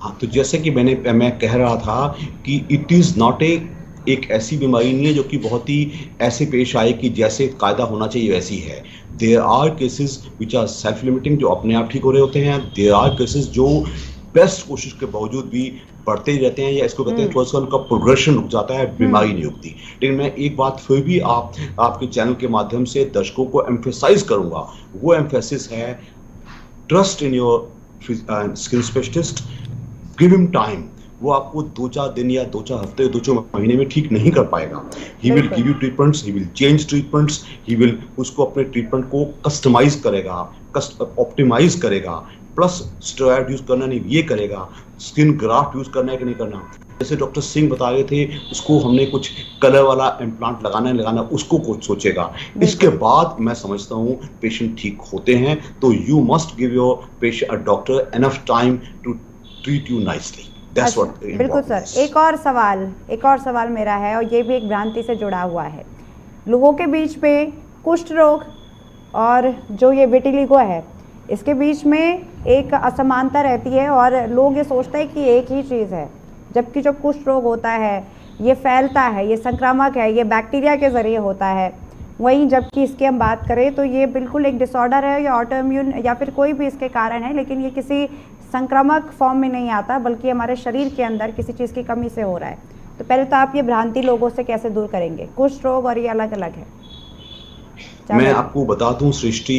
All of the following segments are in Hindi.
हाँ, तो जैसे कि मैं कह रहा था कि इट इज़ नॉट एक ऐसी बीमारी नहीं है जो कि बहुत ही ऐसे पेश आए कि जैसे कायदा होना चाहिए वैसी है। There are cases which are self limiting, जो अपने आप ठीक हो रहे होते हैं। देयर आर केसेस जो बेस्ट कोशिश के बावजूद भी बढ़ते ही रहते हैं, या इसको कहते हैं हम्म। थोड़ा सा उनका प्रोग्रेशन रुक जाता है, बीमारी हम्म। नहीं रुकती। लेकिन मैं एक बात फिर भी आपके चैनल के माध्यम से दर्शकों को एम्फेसाइज करूंगा। वो एम्फेसिस है, trust in your skin specialist, give him time. वो आपको 2-4 दिन या 2-4 हफ्ते 2-4 महीने में ठीक नहीं कर पाएगा। ही विल बिल्कुल। Give you treatments, he will change treatments, he will उसको अपने ट्रीटमेंट को कस्टमाइज करेगा, ऑप्टिमाइज करेगा। प्लस स्टेरॉयड यूज करना नहीं, ये करेगा। स्किन ग्राफ्ट यूज करना है कि नहीं करना, जैसे डॉक्टर सिंह बता रहे थे, उसको हमने कुछ कलर वाला इम्प्लांट लगाना है लगाना, उसको कुछ सोचेगा। इसके बिल्कुल। बाद मैं समझता हूँ पेशेंट ठीक होते हैं। तो you must give your patient doctor enough time to treat you nicely. That's अच्छा, व्हाट बिल्कुल इम्पोर्टेंट सर। इज। एक और सवाल मेरा है, और ये भी एक भ्रांति से जुड़ा हुआ है। लोगों के बीच में कुष्ठ रोग और जो ये विटिलिगो है, इसके बीच में एक असमानता रहती है, और लोग ये सोचते हैं कि एक ही चीज़ है। जबकि जो कुष्ठ रोग होता है, ये फैलता है, ये संक्रामक है, ये बैक्टीरिया के ज़रिए होता है। वहीं जबकि इसकी हम बात करें तो ये बिल्कुल एक डिसऑर्डर है, या ऑटो इम्यून या फिर कोई भी इसके कारण है, लेकिन ये किसी संक्रामक फॉर्म में नहीं आता, बल्कि हमारे शरीर के अंदर किसी चीज़ की कमी से हो रहा है। तो पहले तो आप ये भ्रांति लोगों से कैसे दूर करेंगे? कुष्ठ रोग और ये अलग अलग है, मैं चावल। आपको बता दूं Srishti,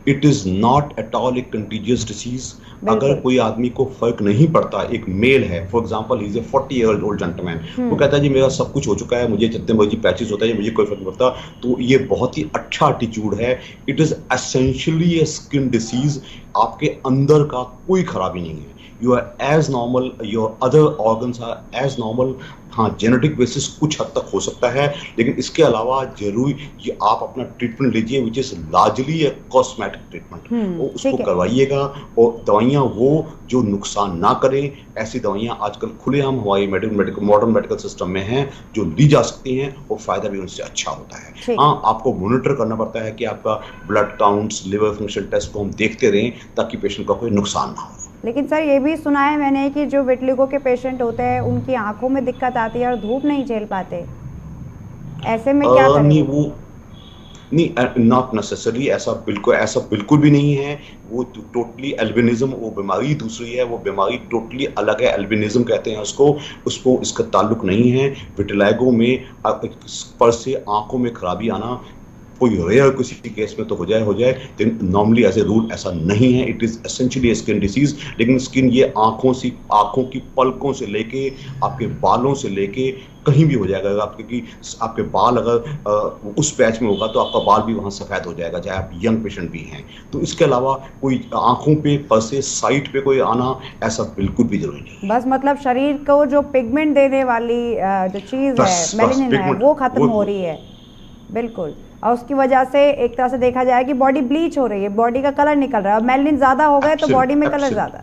it is not at all a contagious disease. अगर बिल्कुल। कोई आदमी को फर्क नहीं पड़ता, एक मेल है for example, is a 40 year old gentleman, वो कहता है जी मेरा सब कुछ हो चुका है, मुझे जितने मर्जी पैचेस होता है, मुझे कोई फर्क नहीं पड़ता, तो ये बहुत ही अच्छा एटीट्यूड है। It is essentially a skin disease. आपके अंदर का कोई खराबी नहीं है, you are as normal, your other organs are as normal. हाँ, जेनेटिक बेसिस कुछ हद तक हो सकता है, लेकिन इसके अलावा जरूरी ये आप अपना ट्रीटमेंट लीजिए which is largely A cosmetic treatment, वो उसको ठीक है। करवाइएगा। और दवाइयाँ वो जो नुकसान ना करें, ऐसी दवाइयाँ आजकल खुलेआम हमारी मॉडर्न मेडिकल सिस्टम में हैं, जो ली जा सकती हैं, और फायदा भी उनसे अच्छा होता है। ठीक हाँ, है। आपको मॉनिटर करना पड़ता है कि आपका blood counts, liver function test को हम देखते रहें, ताकि पेशेंट का कोई नुकसान ना हो। लेकिन सर ये भी सुना है मैंने कि जो विटिलिगो के पेशेंट होते हैं, उनकी आंखों में दिक्कत आती है और धूप नहीं झेल पाते। ऐसे में क्या करें नहीं, वो? वो नहीं, नॉट नेसेसरी, ऐसा बिल्कुल भी नहीं है। वो टोटली एल्बिनिज्म, वो बीमारी दूसरी है, वो बीमारी टोटली अलग है, एल्बिनिज्म कहते हैं उसको इसका ताल्लुक नहीं है। विटिलिगो में पर से आंखों में खराबी आना कोई रेयर किसी केस में तो हो जाए, लेकिन नॉर्मली एज ए रूल ऐसा नहीं है। It is essentially skin disease. लेकिन स्किन ये आंखों की पलकों से लेके आपके बालों से लेके कहीं भी हो जाएगा। अगर आपके बाल अगर उस पैच में होगा तो आपका बाल भी वहाँ सफ़ेद हो जाएगा, चाहे आप यंग पेशेंट भी हैं। तो इसके अलावा कोई आंखों पे पर से साइड पे कोई आना, ऐसा बिल्कुल भी जरूरी नहीं है। बस मतलब शरीर को जो पिगमेंट देने वाली जो चीज़ है, बस मेलेनिन है, पिगमेंट वो खत्म हो वो रही है। बिल्कुल। और उसकी वजह से एक तरह से देखा जाए कि बॉडी ब्लीच हो रही है, बॉडी का कलर निकल रहा है, और मेलेनिन ज़्यादा हो गए तो बॉडी में कलर ज़्यादा।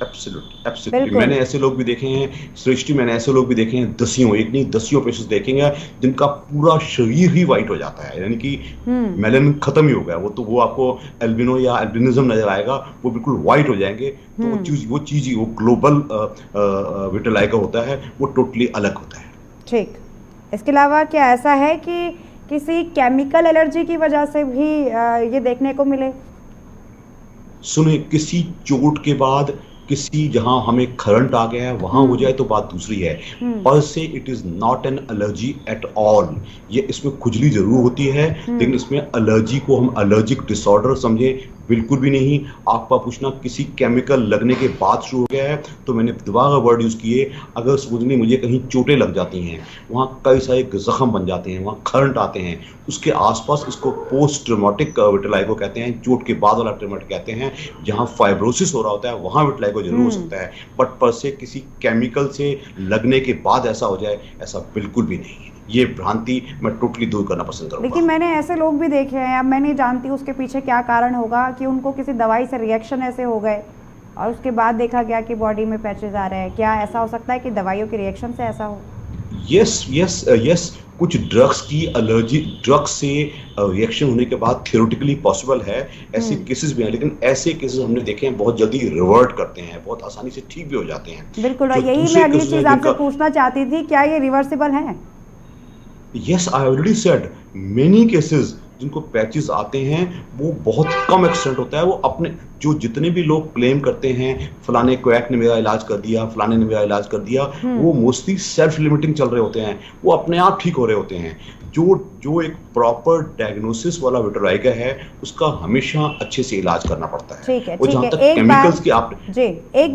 एब्सोल्युटली बिल्कुल। मैंने ऐसे लोग भी देखे हैं सृष्टि, मैंने ऐसे लोग भी देखे हैं, दसियों, एक नहीं दसियों पेशेंट्स देखेंगे जिनका पूरा शरीर ही वाइट हो जाता है, यानी कि मेलानिन खत्म ही हो गया। वो आपको एल्बिनो या एल्बिनिज्म नजर आएगा, वो बिल्कुल वाइट हो जाएंगे। तो वो ग्लोबल विटिलिगो होता है, वो टोटली अलग होता है। ठीक। इसके अलावा क्या ऐसा है कि किसी केमिकल एलर्जी की वजह से भी ये देखने को मिले? सुने, किसी चोट के बाद, किसी जहां हमें करंट आ गया है वहां हो जाए तो बात दूसरी है। पर से it is not an allergy at all. ये इसमें खुजली जरूर होती है, लेकिन इसमें एलर्जी को हम एलर्जिक डिसऑर्डर समझे बिल्कुल भी नहीं। आपका पूछना किसी केमिकल लगने के बाद शुरू हो गया है, तो मैंने दोबारा वर्ड यूज किए, अगर समझने मुझे कहीं चोटें लग जाती हैं, वहाँ कई सारे जख्म बन जाते हैं, वहाँ करंट आते हैं, उसके आसपास, इसको पोस्ट ट्रॉमेटिक विटिलिगो कहते हैं, चोट के बाद वाला ट्रॉमेटिक कहते हैं। जहाँ फाइब्रोसिस हो रहा होता है वहाँ विटिलिगो जरूर हो सकता है, बट पर से किसी केमिकल से लगने के बाद ऐसा हो जाए, ऐसा बिल्कुल भी नहीं है। ये भ्रांति मैं टोटली दूर करना पसंद करूंगा। लेकिन मैंने ऐसे लोग भी देखे हैं, अब मैं नहीं जानती उसके पीछे क्या कारण होगा, कि उनको किसी दवाई से रिएक्शन ऐसे हो गए और उसके बाद देखा गया कि बॉडी में पैचेस आ रहे हैं। क्या ऐसा हो सकता है कि दवाइयों के रिएक्शन से ऐसा हो? यस यस यस, कुछ ड्रग्स की एलर्जी, ड्रग्स से रिएक्शन होने के बाद थियोरेटिकली पॉसिबल है, ऐसे केसेस भी हैं, लेकिन ऐसे केसेस हमने देखे हैं बहुत जल्दी रिवर्ट करते हैं, बहुत आसानी से ठीक भी हो जाते हैं। बिल्कुल, और यही मैं अगली चीज आपसे पूछना चाहती थी, क्या ये रिवर्सिबल है? Yes, I already said many cases जिनको पैचेस आते हैं वो बहुत कम एक्सटेंट होता है। वो अपने जो जितने भी लोग क्लेम करते हैं फलाने क्वैक ने मेरा इलाज कर दिया, फलाने ने मेरा इलाज कर दिया, वो मोस्टली सेल्फ लिमिटिंग चल रहे होते हैं, वो अपने आप ठीक हो रहे होते हैं। जो एक प्रॉपर डायग्नोसिस वाला विटिलिगो है उसका हमेशा अच्छे से इलाज करना पड़ता है। ठीक है, वो जहां ठीक है, तक केमिकल्स की आप जी एक